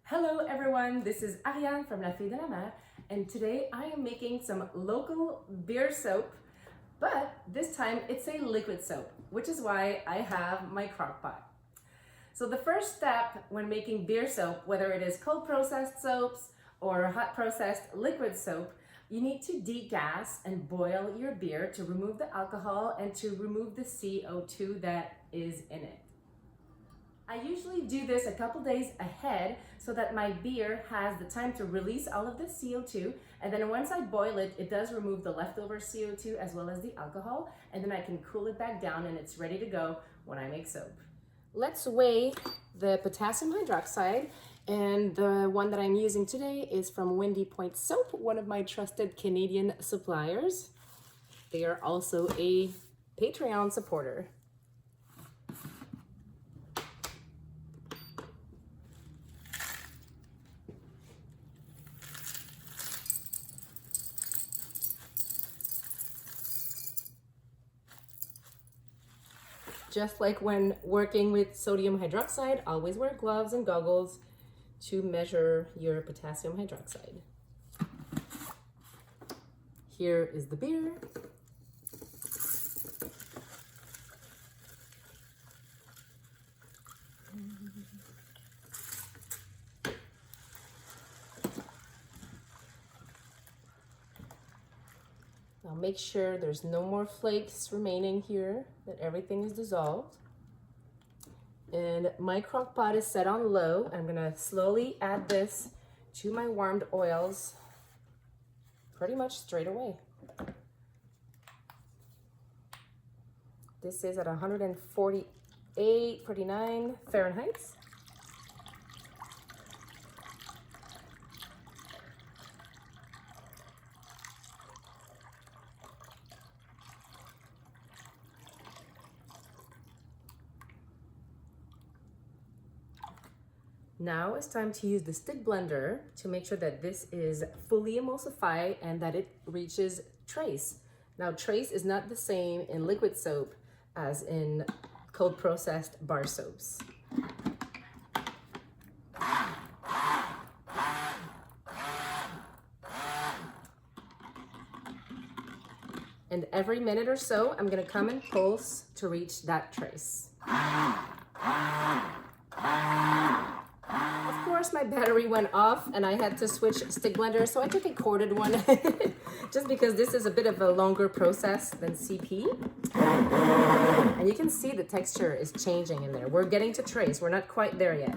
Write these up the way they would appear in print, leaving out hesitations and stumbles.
Hello everyone, this is Ariane from La Fille de la Mer, and today I am making some local beer soap, but this time it's a liquid soap, which is why I have my crock pot. So the first step when making beer soap, whether it is cold processed soaps or hot processed liquid soap, you need to degas and boil your beer to remove the alcohol and to remove the CO2 that is in it. I usually do this a couple days ahead so that my beer has the time to release all of the CO2, and then once I boil it, it does remove the leftover CO2 as well as the alcohol, and then I can cool it back down and it's ready to go when I make soap. Let's weigh the potassium hydroxide, and the one that I'm using today is from Windy Point Soap, one of my trusted Canadian suppliers. They are also a Patreon supporter. Just like when working with sodium hydroxide, always wear gloves and goggles to measure your potassium hydroxide. Here is the beer. Now make sure there's no more flakes remaining here, that everything is dissolved. And my crock pot is set on low. I'm gonna slowly add this to my warmed oils pretty much straight away. This is at 148.49 Fahrenheit. Now it's time to use the stick blender to make sure that this is fully emulsified and that it reaches trace. Now trace is not the same in liquid soap as in cold processed bar soaps. And every minute or so, I'm gonna come and pulse to reach that trace. Of course, my battery went off and I had to switch stick blender, so I took a corded one just because this is a bit of a longer process than CP. And you can see the texture is changing in there. We're getting to trace. We're not quite there yet.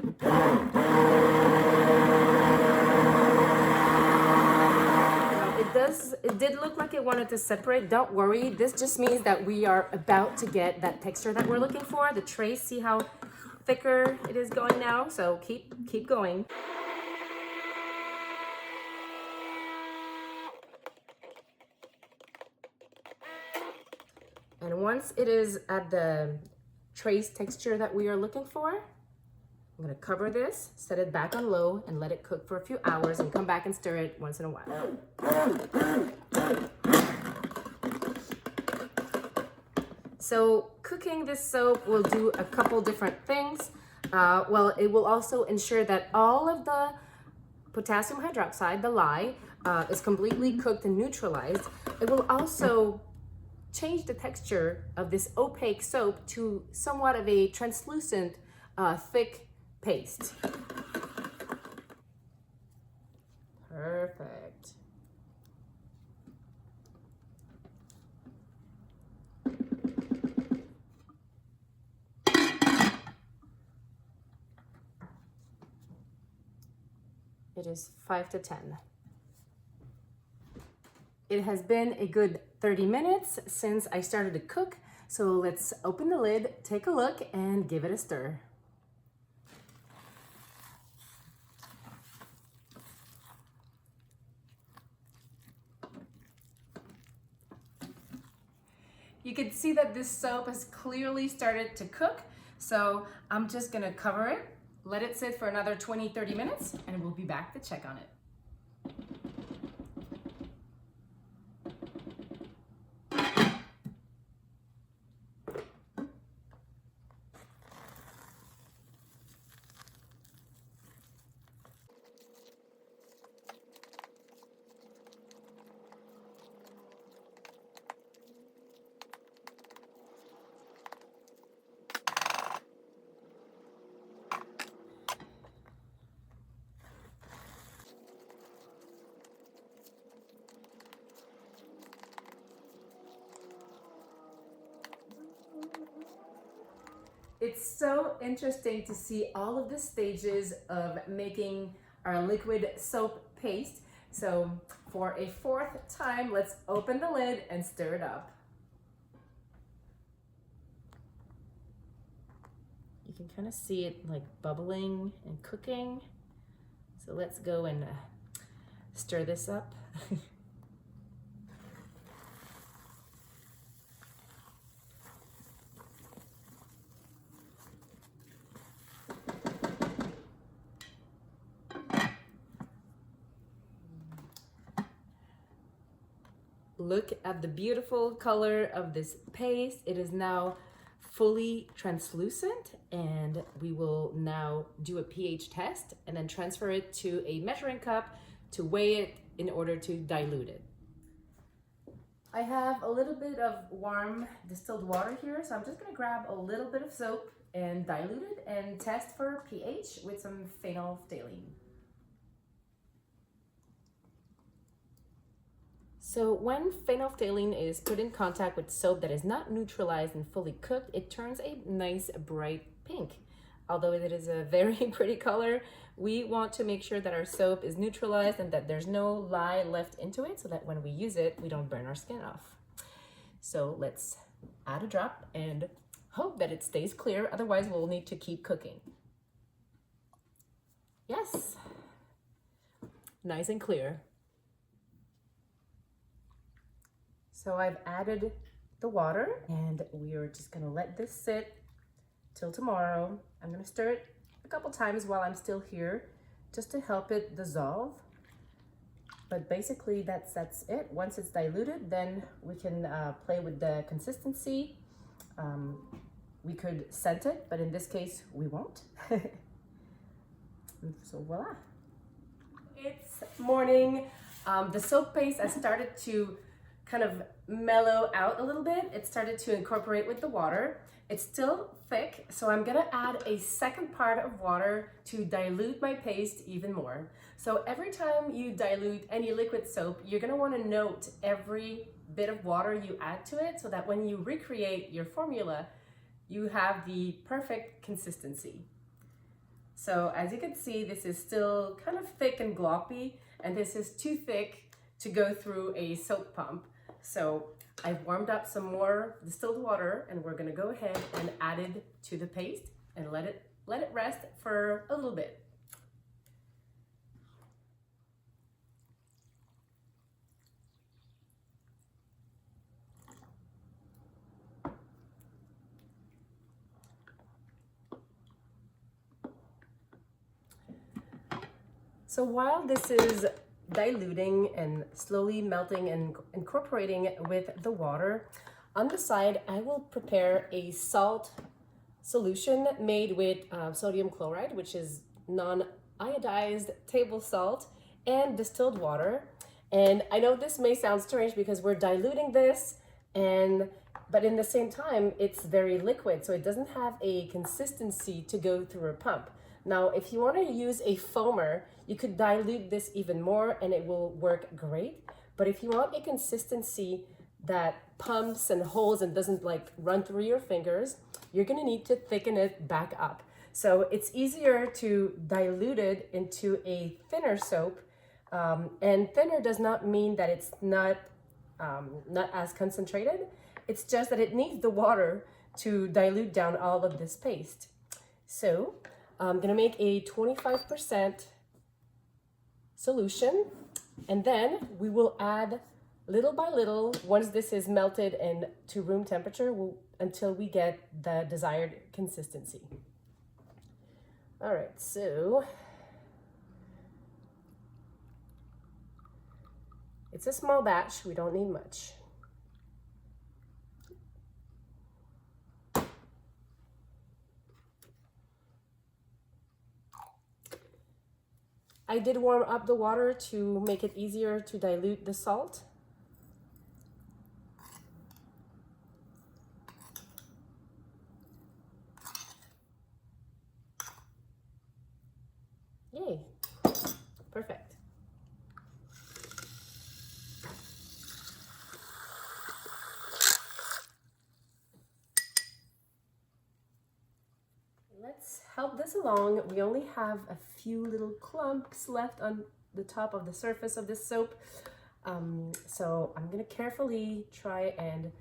It did look like it wanted to separate. Don't worry. This just means that we are about to get that texture that we're looking for. The trace, see how thicker it is going now, so keep going. And once it is at the trace texture that we are looking for, I'm gonna cover this, set it back on low, and let it cook for a few hours and come back and stir it once in a while. So cooking this soap will do a couple different things. Well, it will also ensure that all of the potassium hydroxide, the lye, is completely cooked and neutralized. It will also change the texture of this opaque soap to somewhat of a translucent, thick paste. Perfect. It is 5 to 10. It has been a good 30 minutes since I started to cook, so let's open the lid, take a look, and give it a stir. You can see that this soap has clearly started to cook, so I'm just gonna cover it, let it sit for another 20-30 minutes, and we'll be back to check on it. it's so interesting to see all of the stages of making our liquid soap paste. So for a fourth time, let's open the lid and stir it up. You can kind of see it like bubbling and cooking. So let's go and stir this up. Look at the beautiful color of this paste. It is now fully translucent, and we will now do a pH test and then transfer it to a measuring cup to weigh it in order to dilute it. I have a little bit of warm distilled water here, so I'm just gonna grab a little bit of soap and dilute it and test for pH with some phenolphthalein. So when phenolphthalein is put in contact with soap that is not neutralized and fully cooked, it turns a nice bright pink. Although it is a very pretty color, we want to make sure that our soap is neutralized and that there's no lye left into it so that when we use it, we don't burn our skin off. So let's add a drop and hope that it stays clear. Otherwise, we'll need to keep cooking. Yes, nice and clear. So I've added the water and we are just gonna let this sit till tomorrow. I'm gonna stir it a couple times while I'm still here just to help it dissolve. But basically that's it. Once it's diluted, then we can play with the consistency. We could scent it, but in this case we won't. So voila. It's morning. The soap paste has started to kind of mellow out a little bit. It started to incorporate with the water. It's still thick, so I'm gonna add a second part of water to dilute my paste even more. So every time you dilute any liquid soap, you're gonna wanna note every bit of water you add to it so that when you recreate your formula, you have the perfect consistency. So as you can see, this is still kind of thick and gloppy, and this is too thick to go through a soap pump. So I've warmed up some more distilled water and we're gonna go ahead and add it to the paste and let it rest for a little bit. So while this is diluting and slowly melting and incorporating with the water, on the side I will prepare a salt solution made with sodium chloride, which is non-iodized table salt, and distilled water. And I know this may sound strange because we're diluting this, but in the same time it's very liquid, so it doesn't have a consistency to go through a pump. Now, if you want to use a foamer, you could dilute this even more and it will work great. But if you want a consistency that pumps and holds and doesn't like run through your fingers, you're going to need to thicken it back up. So it's easier to dilute it into a thinner soap. And thinner does not mean that it's not as concentrated. It's just that it needs the water to dilute down all of this paste. So I'm gonna make a 25% solution, and then we will add little by little once this is melted and to room temperature until we get the desired consistency. All right, so it's a small batch, we don't need much. I did warm up the water to make it easier to dilute the salt. Yay, perfect. help this along, we only have a few little clumps left on the top of the surface of this soap. So I'm gonna carefully try and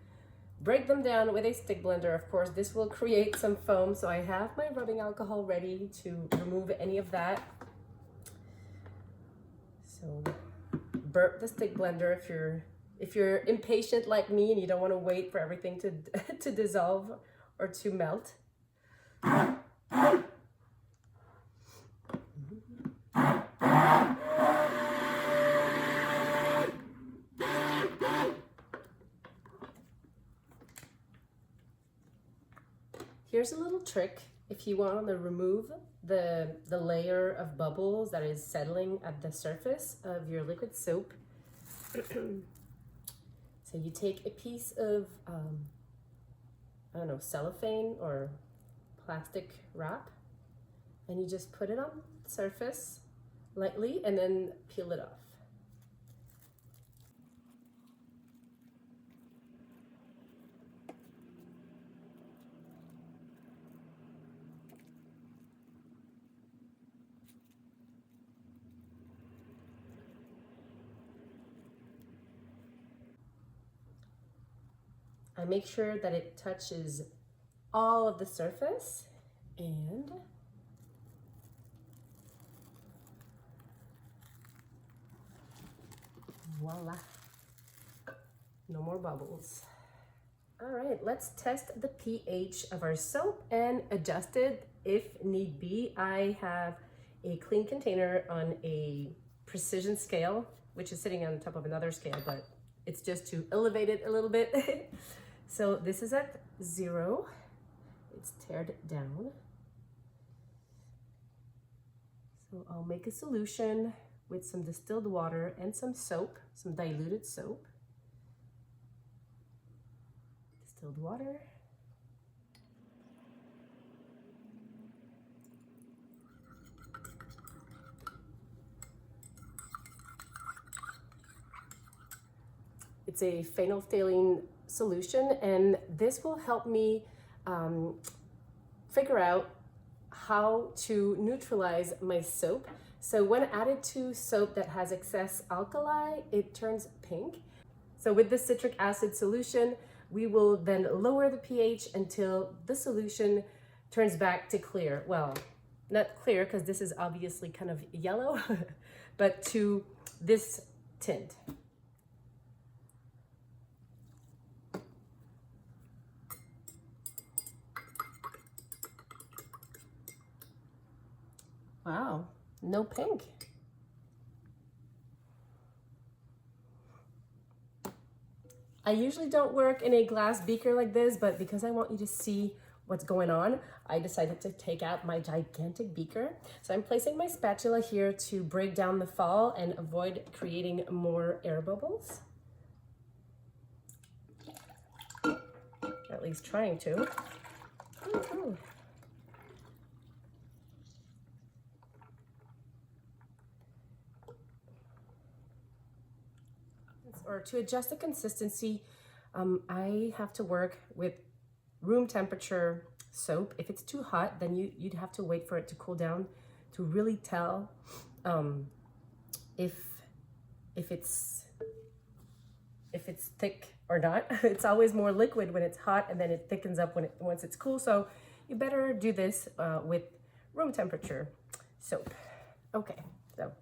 break them down with a stick blender. Of course, this will create some foam, so I have my rubbing alcohol ready to remove any of that. So burp the stick blender if you're impatient like me and you don't want to wait for everything to dissolve or to melt. Here's a little trick if you want to remove the layer of bubbles that is settling at the surface of your liquid soap. So you take a piece of, I don't know, cellophane or plastic wrap, and you just put it on the surface lightly and then peel it off. I make sure that it touches all of the surface, and voila, no more bubbles. All right, let's test the pH of our soap and adjust it if need be. I have a clean container on a precision scale, which is sitting on top of another scale, but it's just to elevate it a little bit. So this is at 0. It's tared down. So I'll make a solution with some distilled water and some soap, some diluted soap. Distilled water. It's a phenolphthalein solution, and this will help me figure out how to neutralize my soap. So when added to soap that has excess alkali, it turns pink. So with the citric acid solution, we will then lower the pH until the solution turns back to clear. Well, not clear because this is obviously kind of yellow, but to this tint. Wow, no pink. I usually don't work in a glass beaker like this, but because I want you to see what's going on, I decided to take out my gigantic beaker. So I'm placing my spatula here to break down the fall and avoid creating more air bubbles. At least trying to. Ooh. Or to adjust the consistency, I have to work with room temperature soap. If it's too hot, then you'd have to wait for it to cool down to really tell if it's thick or not. It's always more liquid when it's hot, and then it thickens up once it's cool. So you better do this with room temperature soap. Okay, so.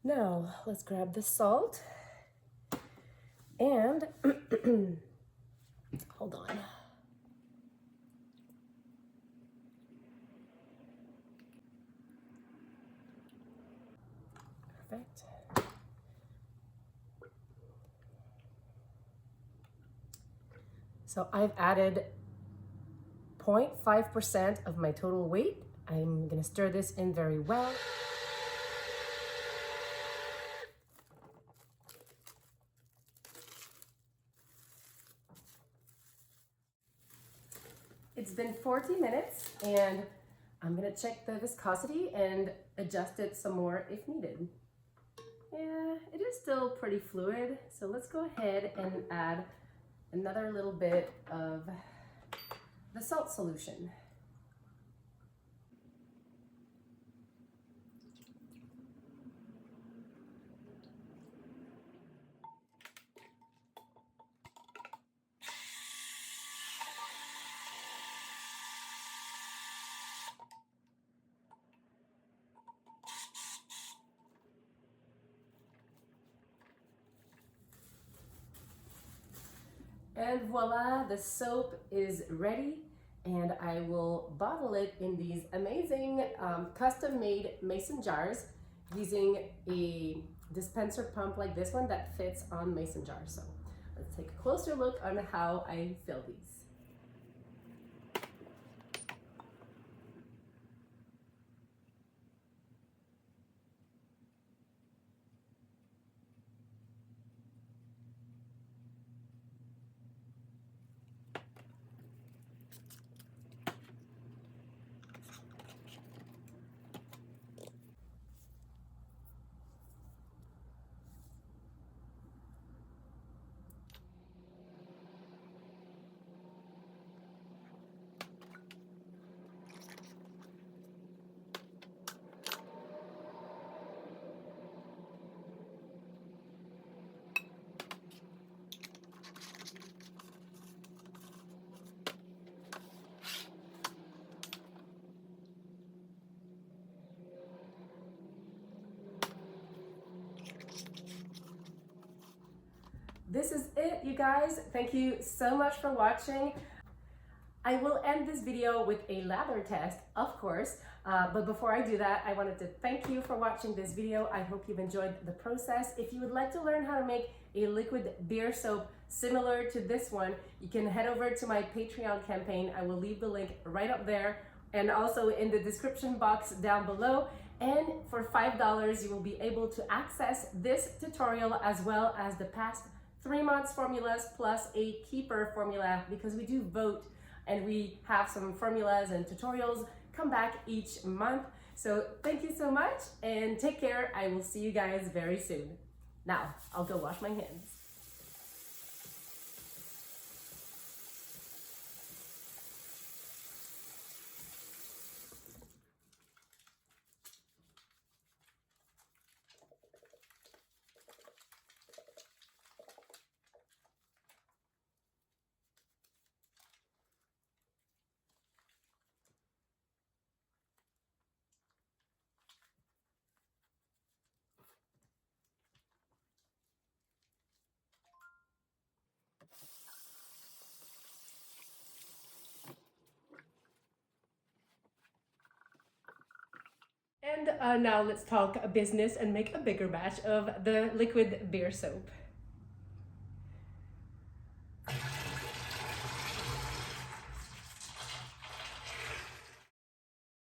Now, let's grab the salt and hold on. Perfect. So I've added 0.5% of my total weight. I'm gonna stir this in very well. It's been 40 minutes, and I'm gonna check the viscosity and adjust it some more if needed. Yeah, it is still pretty fluid, so let's go ahead and add another little bit of the salt solution. And voila, the soap is ready, and I will bottle it in these amazing custom-made mason jars using a dispenser pump like this one that fits on mason jars. So let's take a closer look on how I fill these. This is it, you guys. Thank you so much for watching. I will end this video with a lather test, of course, but before I do that, I wanted to thank you for watching this video. I hope you've enjoyed the process. If you would like to learn how to make a liquid beer soap similar to this one, you can head over to my Patreon campaign. I will leave the link right up there and also in the description box down below. And for $5, you will be able to access this tutorial as well as the past 3 months formulas plus a keeper formula, because we do vote and we have some formulas and tutorials come back each month. So thank you so much and take care. I will see you guys very soon. Now, I'll go wash my hands. And now let's talk business and make a bigger batch of the liquid beer soap.